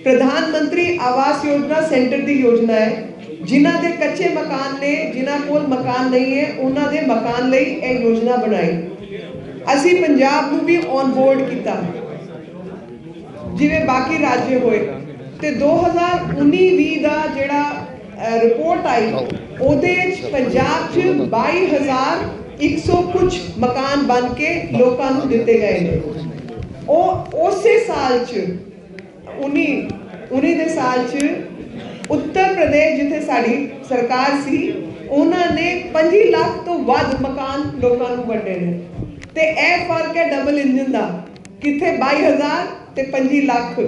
Speaker 1: ਪ੍ਰਧਾਨ ਮੰਤਰੀ ਆਵਾਸ ਯੋਜਨਾ ਸੈਂਟਰ ਦੀ ਯੋਜਨਾ ਹੈ। ਜਿਨ੍ਹਾਂ ਦੇ ਕੱਚੇ ਮਕਾਨ ਨੇ, ਜਿਨ੍ਹਾਂ ਕੋਲ ਮਕਾਨ ਨਹੀਂ ਹੈ, ਉਹਨਾਂ ਦੇ ਮਕਾਨ ਲਈ ਇਹ ਯੋਜਨਾ ਬਣਾਈ। ਅਸੀਂ ਪੰਜਾਬ ਨੂੰ ਵੀ ਔਨ ਬੋਰਡ ਕੀਤਾ ਜਿਵੇਂ ਬਾਕੀ ਰਾਜ ਹੋਏ ਤੇ 2019-20 ਦਾ ਜਿਹੜਾ ਰਿਪੋਰਟ ਆਈ ਉਹਦੇ ਵਿੱਚ ਪੰਜਾਬ 'ਚ 22,100 ਕੁਝ ਮਕਾਨ ਬਣ ਕੇ ਲੋਕਾਂ ਨੂੰ ਦਿੱਤੇ ਗਏ ਨੇ। ਉਹ ਉਸੇ ਸਾਲ 'ਚ 19 ਦੇ ਸਾਲ 'ਚ ਉੱਤਰ ਪ੍ਰਦੇਸ਼ ਜਿੱਥੇ ਸਾਡੀ ਸਰਕਾਰ ਸੀ ਉਹਨਾਂ ਨੇ 25 ਲੱਖ ਤੋਂ ਵੱਧ ਮਕਾਨ ਲੋਕਾਂ ਨੂੰ ਵੰਡੇ ਨੇ। ਤੇ ਇਹ ਫਰਕ ਹੈ ਡਬਲ ਇੰਜਨ ਦਾ, ਕਿੱਥੇ 22,000 ਤੇ 25 ਲੱਖ।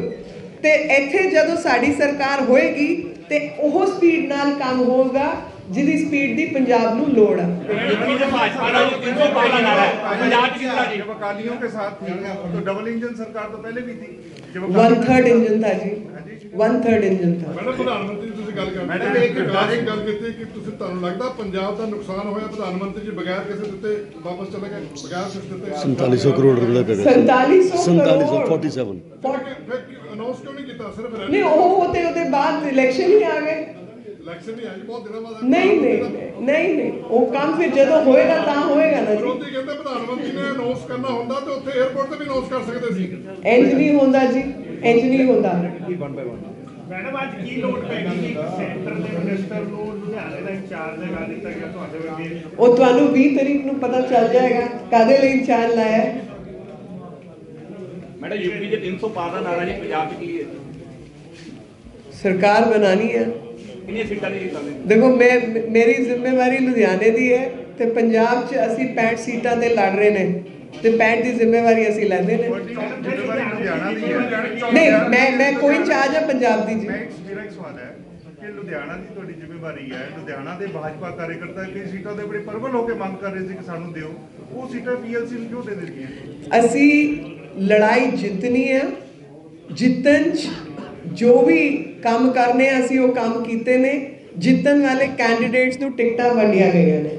Speaker 1: ਤੇ ਇੱਥੇ ਜਦੋਂ ਸਾਡੀ ਸਰਕਾਰ ਹੋਏਗੀ ਤੇ ਉਹ ਸਪੀਡ ਨਾਲ ਕੰਮ ਹੋਊਗਾ ਜਿਹਦੀ ਸਪੀਡ ਦੀ ਪੰਜਾਬ ਨੂੰ ਲੋੜ ਹੈ।
Speaker 3: जब अकालियों के साथ थी तो डबल इंजन सरकार तो पहले भी थी।
Speaker 1: 1/3 ਇੰਜਨ था ਜੀ, 1/3 ਇੰਜਨ था।
Speaker 5: ਮੈਡਮ ਪ੍ਰਧਾਨ ਮੰਤਰੀ ਤੁਸੀਂ ਗੱਲ ਕਰਦੇ
Speaker 3: ਮੈਡਮ,
Speaker 5: ਇੱਕ ਗੱਲ ਕੀਤੀ ਕਿ ਤੁਸੀਂ ਤੁਹਾਨੂੰ ਲੱਗਦਾ ਪੰਜਾਬ ਦਾ ਨੁਕਸਾਨ ਹੋਇਆ ਪ੍ਰਧਾਨ ਮੰਤਰੀ ਜੀ ਬਗੈਰ ਕਿਸੇ ਦਿੱਤੇ ਵਾਪਸ ਚਲੇ ਗਏ, ਬਗੈਰ ਕੁਛ ਦਿੱਤੇ
Speaker 2: 4700 ਕਰੋੜ ਰੁਪਏ ਦਾ ਪੈਕੇਜ
Speaker 1: 4747
Speaker 5: ਫਿਰ ਅਨਾਉਂਸ ਕਿਉਂ ਨਹੀਂ ਕੀਤਾ? ਸਿਰਫ
Speaker 1: ਨਹੀਂ, ਉਹ ਤੇ ਉਹਦੇ ਬਾਅਦ ਇਲੈਕਸ਼ਨ ਹੀ ਆ ਗਏ।
Speaker 5: ਇਲੈਕਸ਼ਨ ਨਹੀਂ ਆਈ, ਬਹੁਤ ਦਿਨਾਂ ਬਾਅਦ
Speaker 1: ਨਹੀਂ, ਉਹ ਕੰਮ ਫਿਰ ਜਦੋਂ ਹੋਏਗਾ ਤਾਂ ਹੋਏਗਾ ਨਾ ਜੀ।
Speaker 5: ਵਿਰੋਧੀ ਕਹਿੰਦੇ ਪ੍ਰਧਾਨ ਮੰਤਰੀ ਨੇ ਅਨਾਉਂਸ ਕਰਨਾ ਹੁੰਦਾ ਤੇ ਉੱਥੇ 에어ਪੋਰਟ ਤੇ ਵੀ ਅਨਾਉਂਸ ਕਰ ਸਕਦੇ ਸੀ।
Speaker 1: ਇੰਜ ਨਹੀਂ ਹੁੰਦਾ ਜੀ, ਇੰਜ ਨਹੀਂ ਹੁੰਦਾ।
Speaker 9: ਮੈਡਮ ਅੱਜ ਕੀ ਲੋੜ ਪੈ ਗਈ ਕਿ ਸੈਂਟਰ ਦੇ ਮਿਨਿਸਟਰ ਨੂੰ ਲੁਧਿਆਣੇ ਦਾ ਇੰਚਾਰਜ ਲਗਾ ਦਿੱਤਾ ਗਿਆ ਤੁਹਾਡੇ ਵਰਗੇ?
Speaker 1: ਉਹ ਤੁਹਾਨੂੰ 20 ਤਰੀਕ ਨੂੰ ਪਤਾ ਚੱਲ ਜਾਏਗਾ ਕਾਦੇ ਲਈ ਇੰਚਾਰਜ ਲਾਇਆ ਹੈ।
Speaker 7: ਮੈਡਮ ਯੂਪੀ ਦੇ 300 ਪਾਰ ਦਾ ਨਾਰਾ ਜੀ, ਪੰਜਾਬ 'ਚ ਕੀ ਹੈ?
Speaker 1: ਸਰਕਾਰ ਬਣਾਣੀ ਹੈ,
Speaker 7: ਕਿੰਨੀਆਂ ਸੀਟਾਂ ਦੀ ਜਿੱਤਾਂਗੇ?
Speaker 1: देखो मैं मेरी जिम्मेवारी लुधियाने दी है ਤੇ ਪੰਜਾਬ 'ਚ ਅਸੀਂ 65 ਸੀਟਾਂ ਤੇ ਲੜ ਰਹੇ ਨੇ ਤੇ 65 ਦੀ ਜ਼ਿੰਮੇਵਾਰੀ ਅਸੀਂ ਲੈਂਦੇ ਨੇ।
Speaker 3: ਤੁਹਾਡੀ ਜ਼ਿੰਮੇਵਾਰੀ ਲੁਧਿਆਣਾ ਦੀ ਹੈ।
Speaker 1: ਨਹੀਂ ਮੈਂ ਕੋਈ ਚਾਰਜ ਹੈ ਪੰਜਾਬ ਦੀ ਜੀ।
Speaker 3: ਮੇਰਾ ਇੱਕ ਸਵਾਲ ਹੈ ਕਿ ਲੁਧਿਆਣਾ ਦੀ ਤੁਹਾਡੀ ਜ਼ਿੰਮੇਵਾਰੀ ਹੈ। ਲੁਧਿਆਣਾ ਦੇ ਭਾਜਪਾ ਕਾਰਜਕਰਤਾ ਕਈ ਸੀਟਾਂ ਦੇ ਬੜੇ ਪ੍ਰਬਲ ਹੋ ਕੇ ਮੰਗ ਕਰ ਰਹੇ ਸੀ ਕਿ ਸਾਨੂੰ ਦਿਓ, ਉਹ ਸੀਟਾਂ ਪੀਐਲਸੀ ਨੂੰ ਕਿਉਂ ਦੇ ਦਿੱਤੀਆਂ?
Speaker 1: ਅਸੀਂ ਲੜਾਈ ਜਿੱਤਣੀ ਹੈ, ਜਿੱਤਣ 'ਚ ਜੋ ਵੀ ਕੰਮ ਕਰਨੇ ਆ ਅਸੀਂ ਉਹ ਕੰਮ ਕੀਤੇ ਨੇ। ਜਿੱਤਣ ਵਾਲੇ ਕੈਂਡੀਡੇਟਸ ਨੂੰ ਟਿਕਟਾਂ ਵੰਡੀਆਂ ਗਈਆਂ ਨੇ।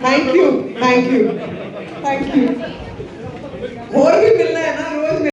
Speaker 1: ਥੈਂਕ ਯੂ ਹੋਰ ਵੀ ਮਿਲਣਾ ਹੈ ਨਾ।